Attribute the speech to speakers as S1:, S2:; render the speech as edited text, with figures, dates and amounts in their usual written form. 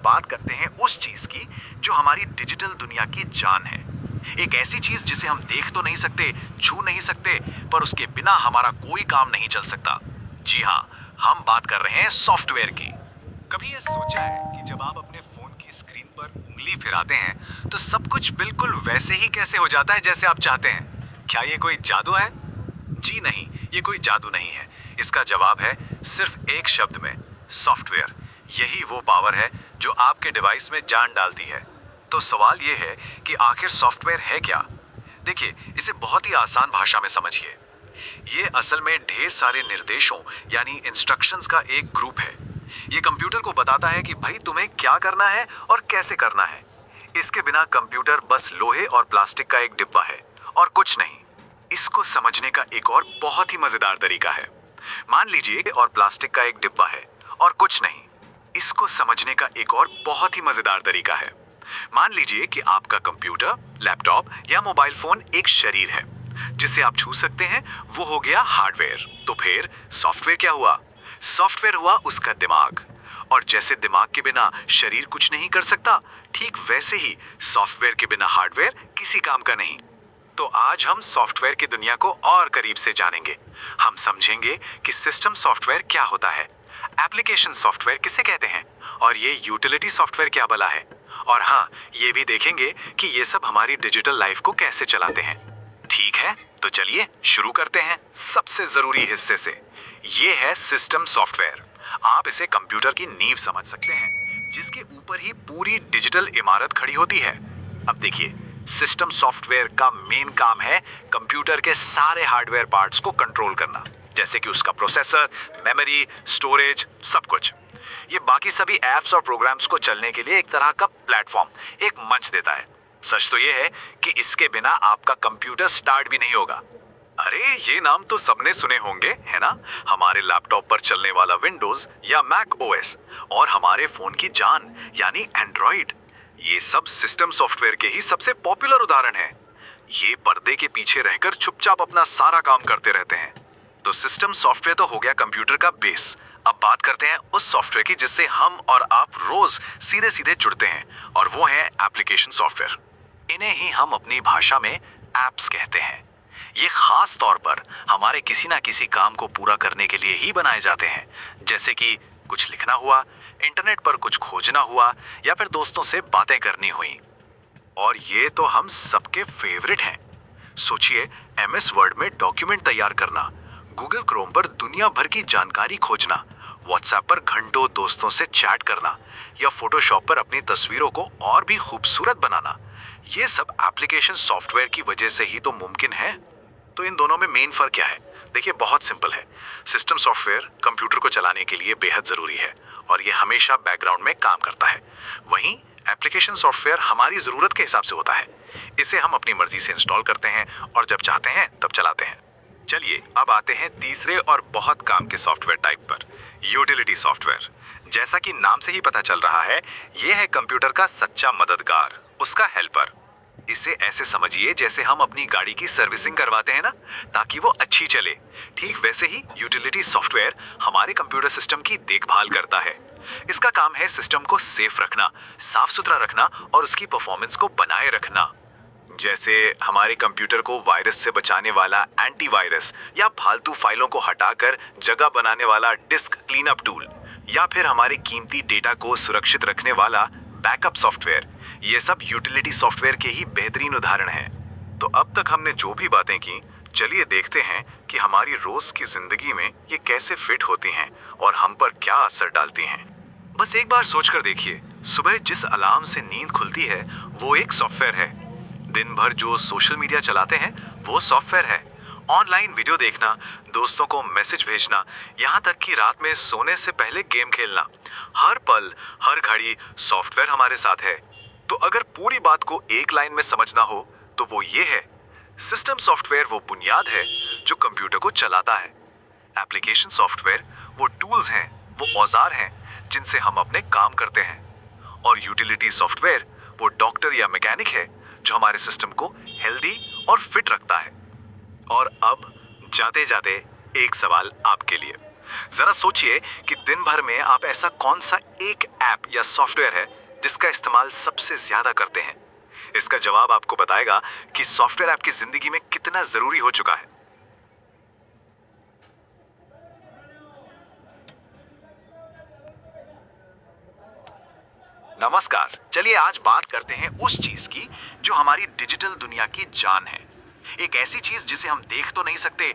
S1: बात करते हैं उस चीज की जो हमारी डिजिटल दुनिया की जान है। एक ऐसी चीज जिसे हम देख तो नहीं सकते, छू नहीं सकते, पर उसके बिना हमारा कोई काम नहीं चल सकता। जी हाँ, हम बात कर रहे हैं सॉफ्टवेयर की। कभी ये सोचा है कि जब आप अपने फोन की स्क्रीन पर उंगली फिराते हैं तो सब कुछ बिल्कुल वैसे ही कैसे हो जाता है जैसे आप चाहते हैं? क्या ये कोई जादू है? जी नहीं, ये कोई जादू नहीं है। इसका जवाब है सिर्फ एक शब्द में, सॉफ्टवेयर। यही वो पावर है जो आपके डिवाइस में जान डालती है। तो सवाल ये है कि आखिर सॉफ्टवेयर है क्या? देखिए, इसे बहुत ही आसान भाषा में समझिए। ये असल में ढेर सारे निर्देशों यानी इंस्ट्रक्शंस का एक ग्रुप है। ये कंप्यूटर को बताता है कि भाई तुम्हें क्या करना है और कैसे करना है। इसके बिना कंप्यूटर बस लोहे और प्लास्टिक का एक डिब्बा है और कुछ नहीं। इसको समझने का एक और बहुत ही मजेदार तरीका है। मान लीजिए और प्लास्टिक का एक डिब्बा है और कुछ नहीं। इसको समझने का एक और बहुत ही मजेदार तरीका है। मान लीजिए कि आपका कंप्यूटर, लैपटॉप या मोबाइल फोन एक शरीर है जिसे आप छू सकते हैं। वो हो गया हार्डवेयर। तो फिर सॉफ्टवेयर क्या हुआ? सॉफ्टवेयर हुआ उसका दिमाग। और जैसे दिमाग के बिना शरीर कुछ नहीं कर सकता, ठीक वैसे ही सॉफ्टवेयर के बिना हार्डवेयर किसी काम का नहीं। तो आज हम सॉफ्टवेयर की दुनिया को और करीब से जानेंगे। हम समझेंगे कि सिस्टम सॉफ्टवेयर क्या होता है, एप्लीकेशन सॉफ्टवेयर किसे कहते हैं, और ये यूटिलिटी सॉफ्टवेयर क्या भला है। और हाँ, ये भी देखेंगे कि ये सब हमारी डिजिटल लाइफ को कैसे चलाते हैं। ठीक है, तो चलिए शुरू करते हैं सबसे जरूरी हिस्से से। ये है सिस्टम सॉफ्टवेयर। आप इसे कंप्यूटर की नींव समझ सकते हैं, जिसके ऊपर ही पूरी डिजिटल इमारत खड़ी होती है। अब देखिए, सिस्टम सॉफ्टवेयर का मेन काम है कंप्यूटर के सारे हार्डवेयर पार्ट्स को कंट्रोल करना, जैसे कि उसका प्रोसेसर, मेमोरी, स्टोरेज, सब कुछ। ये बाकी सभी एप्स और प्रोग्राम्स को चलने के लिए एक तरह का प्लेटफॉर्म, एक मंच देता है। सच तो ये है कि इसके बिना आपका कंप्यूटर स्टार्ट भी नहीं होगा। अरे, ये नाम तो सबने सुने होंगे, है ना? हमारे लैपटॉप पर चलने वाला विंडोज या मैक ओएस, और हमारे फोन की जान यानी एंड्रॉइड। ये सब सिस्टम सॉफ्टवेयर के ही सबसे पॉपुलर उदाहरण हैं। ये पर्दे के पीछे रहकर चुपचाप अपना सारा काम करते रहते हैं। तो सिस्टम सॉफ्टवेयर तो हो गया कंप्यूटर का बेस। अब बात करते हैं उस सॉफ्टवेयर की जिससे हम और आप रोज सीधे सीधे जुड़ते हैं, और वो है एप्लीकेशन सॉफ्टवेयर। इन्हें ही हम अपनी भाषा में एप्स कहते हैं। ये खास तौर पर हमारे किसी ना किसी काम को पूरा करने के लिए ही बनाए जाते हैं, जैसे कि कुछ लिखना हुआ, इंटरनेट पर कुछ खोजना हुआ, या फिर दोस्तों से बातें करनी हुई। और ये तो हम सबके फेवरेट हैं। सोचिए, एमएस वर्ड में डॉक्यूमेंट तैयार करना, गूगल क्रोम पर दुनिया भर की जानकारी खोजना, व्हाट्सएप पर घंटों दोस्तों से चैट करना, या फोटोशॉप पर अपनी तस्वीरों को और भी खूबसूरत बनाना। ये सब एप्लीकेशन सॉफ्टवेयर की वजह से ही तो मुमकिन है। तो इन दोनों में मेन फर्क क्या है? देखिए, बहुत सिंपल है। सिस्टम सॉफ्टवेयर कंप्यूटर को चलाने के लिए बेहद जरूरी है और ये हमेशा बैकग्राउंड में काम करता है। वहीं एप्लीकेशन सॉफ्टवेयर हमारी जरूरत के हिसाब से होता है। इसे हम अपनी मर्जी से इंस्टॉल करते हैं और जब चाहते हैं तब चलाते हैं। चलिए अब आते हैं तीसरे और बहुत काम के सॉफ्टवेयर टाइप पर, यूटिलिटी सॉफ्टवेयर। जैसा कि नाम से ही पता चल रहा है, यह है कंप्यूटर का सच्चा मददगार, उसका हेल्पर। इसे ऐसे समझिए जैसे हम अपनी गाड़ी की सर्विसिंग करवाते हैं ना, ताकि वो अच्छी चले। ठीक वैसे ही यूटिलिटी सॉफ्टवेयर हमारे कंप्यूटर सिस्टम की देखभाल करता है। इसका काम है सिस्टम को सेफ रखना, साफ सुथरा रखना और उसकी परफॉर्मेंस को बनाए रखना। जैसे हमारे कंप्यूटर को वायरस से बचाने वाला एंटीवायरस, या फालतू फाइलों को हटाकर जगह बनाने वाला डिस्क क्लीनअप टूल, या फिर हमारे कीमती डेटा को सुरक्षित रखने वाला बैकअप सॉफ्टवेयर। ये सब यूटिलिटी सॉफ्टवेयर के ही बेहतरीन उदाहरण हैं। तो अब तक हमने जो भी बातें की, चलिए देखते हैं कि हमारी रोज की जिंदगी में ये कैसे फिट होती हैं और हम पर क्या असर डालती हैं। बस एक बार सोचकर देखिए, सुबह जिस अलार्म से नींद खुलती है वो एक सॉफ्टवेयर है। दिन भर जो सोशल मीडिया चलाते हैं वो सॉफ्टवेयर है। ऑनलाइन वीडियो देखना, दोस्तों को मैसेज भेजना, यहाँ तक कि रात में सोने से पहले गेम खेलना, हर पल हर घड़ी सॉफ्टवेयर हमारे साथ है। तो अगर पूरी बात को एक लाइन में समझना हो तो वो ये है, सिस्टम सॉफ्टवेयर वो बुनियाद है जो कंप्यूटर को चलाता है। एप्लीकेशन सॉफ्टवेयर वो टूल्स हैं, वो औजार हैं जिनसे हम अपने काम करते हैं। और यूटिलिटी सॉफ्टवेयर वो डॉक्टर या मैकेनिक है जो हमारे सिस्टम को हेल्दी और फिट रखता है। और अब जाते जाते एक सवाल आपके लिए, जरा सोचिए कि दिन भर में आप ऐसा कौन सा एक ऐप या सॉफ्टवेयर है जिसका इस्तेमाल सबसे ज्यादा करते हैं। इसका जवाब आपको बताएगा कि सॉफ्टवेयर आपकी जिंदगी में कितना जरूरी हो चुका है। नमस्कार, चलिए आज बात करते हैं उस चीज की जो हमारी डिजिटल दुनिया की जान है। एक ऐसी चीज जिसे हम देख तो नहीं सकते,